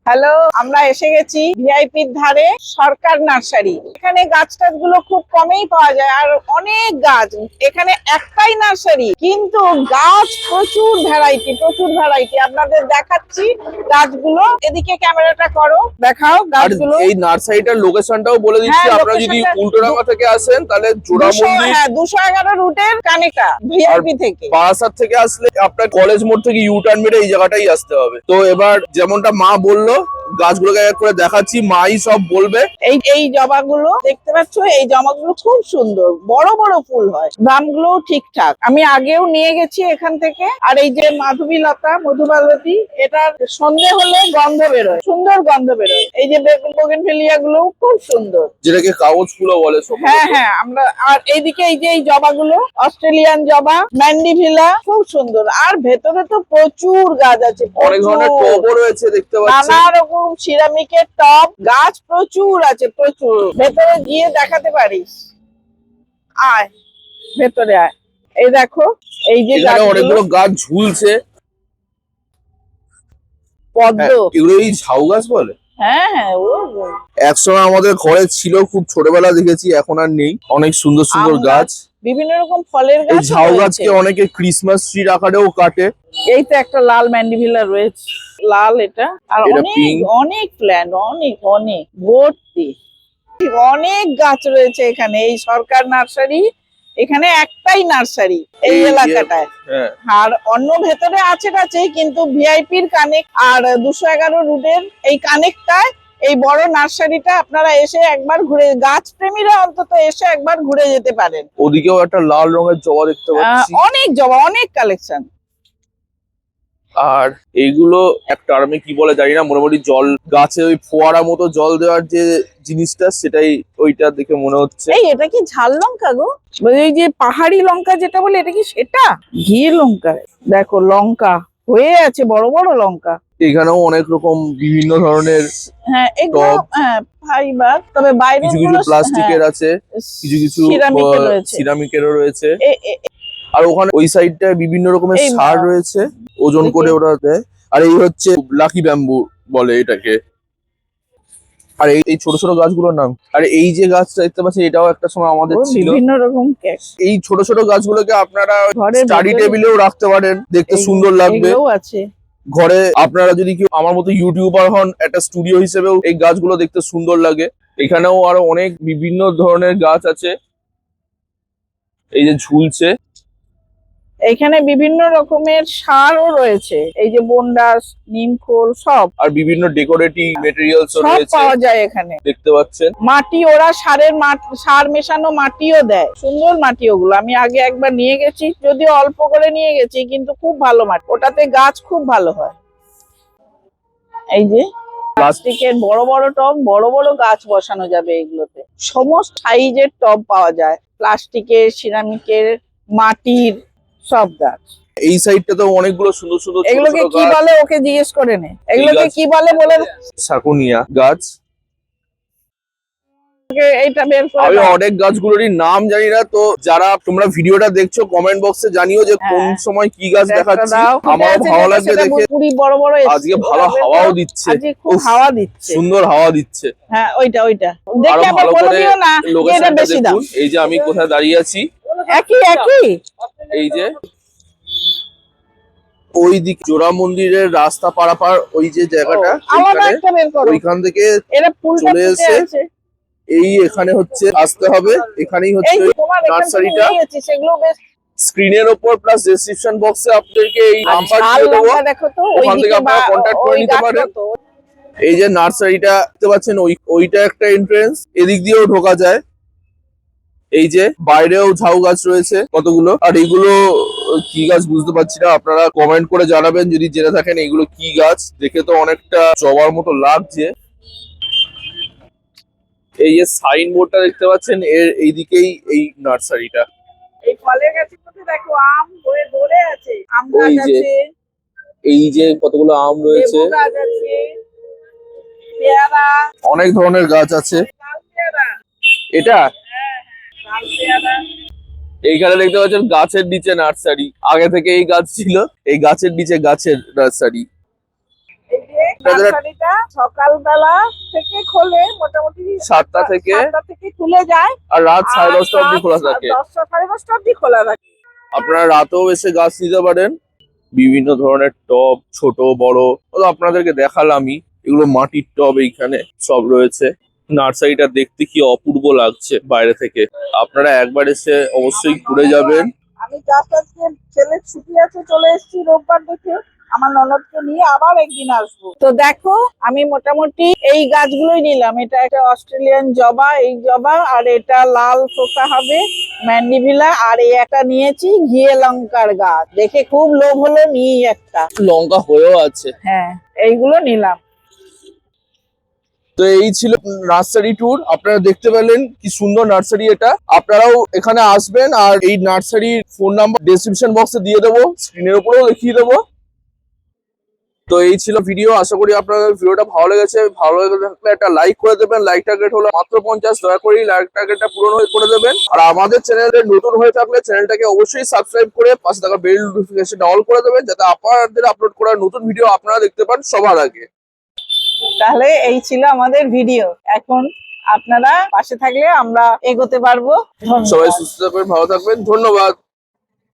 Hello, আমরা এসে গেছি ভিআইপির ধারে সরকার নার্সারি। এখানে গাছ টাছগুলো খুব কমেই পাওয়া যায় আর অনেক গাছ। এখানে একটাই নার্সারি কিন্তু গাছ প্রচুর ভ্যারাইটি আপনাদের দেখাচ্ছি গাছগুলো। এদিকে ক্যামেরাটা করো, দেখাও গাছগুলো। এই নার্সারিটার লোকেশনটাও বলে দিচ্ছি, আপনারা যদি উল্টোডাঙ্গা থেকে আসেন তাহলে জোড়ামন্দির 211 রুটের কানেক্টা ভিআইপি থেকে। বারাসাত থেকে আসলে আপনার কলেজ মোড় থেকে ইউটার্ন মেরে এই জায়গাটাই আসতে হবে। তো এবার যেমনটা মা বললো গাছগুলোকে এক করে দেখাচ্ছি, মাই সব বলবে। এই জবাগুলো দেখতে পাচ্ছ, এই জবাগুলো খুব সুন্দর, বড় বড় ফুল হয়, দামগুলো ঠিকঠাক। আমি আগেও নিয়ে গেছি এখান থেকে। আর এই যে মাধবীলতা, মধুমালতী, এটার সন্ধে হলে গন্ধ বেরোয়, সুন্দর গন্ধ বেরোয়। এই যে বোগেনভেলিয়া গুলো খুব সুন্দর, যেটাকে কাগজ ফুলও বলে। হ্যাঁ আমরা। আর এইদিকে এই যে এই জবাগুলো অস্ট্রেলিয়ান জবা, ম্যান্ডিভিলা, খুব সুন্দর। আর ভেতরে তো প্রচুর গাছ আছে, অনেক ধরনের টবও রয়েছে দেখতে পাচ্ছেন, নানা রকম সিরামিকের টব, গাছ প্রচুর আছে, প্রচুর। ভেতরে গিয়ে দেখাতে পারিস, আয় ভেতরে আয়। এই দেখো, এই যে অনেকগুলো গাছ ঝুলছে, পদ্ম, এগুলো এই ঝাউ গাছ বলে। হ্যাঁ ও একসময় আমাদের ঘরে ছিল, খুব ছোটবেলা দেখেছি, এখন আর নেই। অনেক সুন্দর সুন্দর গাছ, বিভিন্ন রকম ফলের এই গাছ। ঝাউ গাছকে অনেকে ক্রিসমাস ট্রির আকারেও কাটে। এই তো একটা লাল ম্যান্ডিভিলা রয়েছে, লাল এটা। আর অনেক প্ল্যান্ট, অনেক ভর্তি, অনেক গাছ রয়েছে এখানে। এই সরকার নার্সারি, এখানে একটাই নার্সারি এই এলাকাটায়। আর অন্য ভেতরে আছে কিন্তু ভিআইপির কানেক্ট আর 211 রুটের এই কানেক্টটায় এই বড় নার্সারিটা আপনারা এসে একবার ঘুরে, গাছ প্রেমীরা অন্তত এসে একবার ঘুরে যেতে পারেন। ওদিকেও একটা লাল রঙের জবা দেখতে পাচ্ছি, অনেক জবা, অনেক কালেকশন। আর এইগুলো একটা আমি কি বলে জানি না, মোটামুটি জল গাছে ওই ফোয়ারা মতো জল দেওয়ার যে জিনিসটা, সেটাই ওইটা দেখে মনে হচ্ছে। এই এটা কি ঝাল লঙ্কা গো? ওই যে পাহাড়ি লঙ্কা যেটা বলে, এটা কি সেটা? ঘি লঙ্কা, দেখো লঙ্কা হয়ে আছে, বড় বড় লঙ্কা। এখানেও অনেক রকম বিভিন্ন ধরনের, হ্যাঁ এগুলো ফাইবার, তবে বাইরে কিছু কিছু প্লাস্টিকের আছে, কিছু কিছু সিরামিকেরও রয়েছে। আর ওখানে ওই সাইডটায় বিভিন্ন রকমের সার রয়েছে, ওজন করে ওরা দেয়। আর এই হচ্ছে লাকি ব্যাম্বু বলে এটাকে। আর এই ছোট ছোট গাছগুলোর নাম। আর এই যে গাছটা দেখতে পাচ্ছেন, এটাও একটা সময় আমাদের ছিল। বিভিন্ন রকম এই ছোট ছোট গাছগুলোকে আপনারা স্টাডি টেবিলেও রাখতে পারেন, দেখতে সুন্দর লাগবে। ঘরে আপনারা যদি কেউ আমার মতো ইউটিউবার হন, একটা স্টুডিও হিসেবেও এই গাছগুলো দেখতে সুন্দর লাগে। এখানেও আরো অনেক বিভিন্ন ধরনের গাছ আছে, এই যে ঝুলছে। এখানে বিভিন্ন রকমের সারও রয়েছে, এই যে বন্ডাস, নিমখোল, সব। আর বিভিন্ন ডেকোরেটিভ মেটেরিয়ালস রয়েছে, পাওয়া যায় এখানে, দেখতে পাচ্ছেন। মাটি, ওরা সার মেশানো মাটিও দেয়, সুন্দর মাটি ওগুলো। আমি আগে একবার নিয়ে গেছি, যদিও অল্প করে নিয়ে গেছি, কিন্তু খুব ভালো মাটি, ওটাতে গাছ খুব ভালো হয়। এই যে প্লাস্টিকের বড় বড় টব, বড় বড় গাছ বসানো যাবে এগুলোতে। সমস্ত সাইজের টব পাওয়া যায়, প্লাস্টিকের, সিরামিকের, মাটির, সব গাছ। এই সাইডটা তো অনেকগুলো সুন্দর সুন্দর। এগুলোকে কি বলে ওকে জিজ্ঞেস করে নে, এগুলোকে কি বলে বলে। শাকুনিয়া গাছ। এইটা বের করে, আমি অনেক গাছগুলোরই নাম জানি না, তো যারা তোমরা ভিডিওটা দেখছো কমেন্ট বক্সে জানিও যে কোন সময় কি গাছ দেখাচ্ছি। আমার ভালো লাগবে দেখে। বড় বড়, আজকে ভালো হাওয়াও দিচ্ছে, হাওয়া দিচ্ছে, সুন্দর হাওয়া দিচ্ছে। হ্যাঁ ওইটা আরো ভালো করে লোকেশনটা দেখুন। এই যে আমি কোথায় দাঁড়িয়ে আছি, একই এই যে ওই দিক জোড়া মন্দিরের রাস্তা পারাপার ওই যে জায়গাটা, ওইখান থেকে চলে এসে এই এখানে হচ্ছে আসতে হবে। এখানেই হচ্ছে নার্সারিটা। স্ক্রিনের ওপর প্লাস ডেসক্রিপশন বক্সে আপনাদেরকে এই নাম্বার দিয়ে দেবো, ওখান থেকে আপনারা কন্ট্যাক্ট করে নিতে পারেন। এই যে নার্সারিটা দেখতে পাচ্ছেন, ওইটা একটা এন্ট্রেন্স, এদিক দিয়েও ঢোকা যায়। এই যে বাইরেও ঝাউ গাছ রয়েছে কতগুলো। আর এইগুলো কি গাছ বুঝতে পারছি না, আপনারা কমেন্ট করে জানাবেন যদি জেনে থাকেন এইগুলো কি গাছ। দেখে তো অনেকটা জবার মতো লাগছে। এই যে সাইন বোর্ডটা দেখতে পাচ্ছেন, এর এইদিকেই এই নার্সারিটা। এই ফলের গাছের মধ্যে দেখো আম হয়ে ধরে আছে, আম গাছ আছে, এই যে কতগুলো আম রয়েছে, লেবু গাছ আছে, পেয়ারা, অনেক ধরনের গাছ আছে। এটা এইখানে দেখতে পাচ্ছেন গাছের নিচে নার্সারি, আগে থেকে এই গাছ ছিল, এই গাছের নিচে গাছের নার্সারি। নার্সারিটা সকালবেলা থেকে খোলে মোটামুটি 7টা থেকে খুলে যায়, আর রাত 10:30টা অবধি খোলা থাকে। 10টা 10:30 অবধি খোলা থাকে। আপনারা রাতেও এসে গাছ নিতে পারেন। বিভিন্ন ধরনের টব, ছোট বড়, তো আপনাদেরকে দেখালামই। এগুলো মাটির টব এইখানে সব রয়েছে। নার্সারিটা দেখতে কি অপূর্ব লাগছে বাইরে থেকে। আপনারা একবার এসে অবশ্যই ঘুরে যাবেন। আমি জাস্ট আজকে ছেলের ছুটি আছে, চলে এসেছি রোববার দেখে। আমার ননদকে নিয়ে আবার একদিন আসবো। তো দেখো, আমি মোটামুটি এই গাছগুলোই নিলাম। এটা একটা অস্ট্রেলিয়ান জবা, এই জবা, আর এটা লাল পোকা হবে ম্যান্ডিভিলা, আর এই একটা নিয়েছি ঘিয়ে লঙ্কার গাছ। দেখে খুব লোভ হলো, নিই একটা। লঙ্কা হয়েও আছে। হ্যাঁ, এইগুলো নিলাম। তো এই ছিল নার্সারি ট্যুর। আপনারা দেখতে পেলেন কি সুন্দর নার্সারি এটা। আপনারাও এখানে আসবেন, আর এই নার্সারির ফোন নাম্বার ডেসক্রিপশন বক্সে দিয়ে দেবো, স্ক্রিনের উপরেও দেখিয়ে দেবো। তো এই ছিল ভিডিও। আশা করি আপনাদের ভিডিওটা ভালো লেগেছে। ভালো লেগে থাকলে একটা লাইক করে দেবেন। লাইক টার্গেট হলো মাত্র 50। দয়া করে লাইক টার্গেটটা পূরণ করে দেবেন। আর আমাদের চ্যানেলে নতুন হয়ে থাকলে চ্যানেলটাকে অবশ্যই সাবস্ক্রাইব করে পাশে থাকা বেল নোটিফিকেশনটা অল করে দেবেন, যাতে আপনাদের আপলোড করা নতুন ভিডিও আপনারা দেখতে পান সবার আগে। তাহলে এই ছিল আমাদের ভিডিও। এখন আপনারা পাশে থাকলে আমরা এগোতে পারবো। সবাই সুস্থ থাকবেন, ভালো থাকবেন। ধন্যবাদ।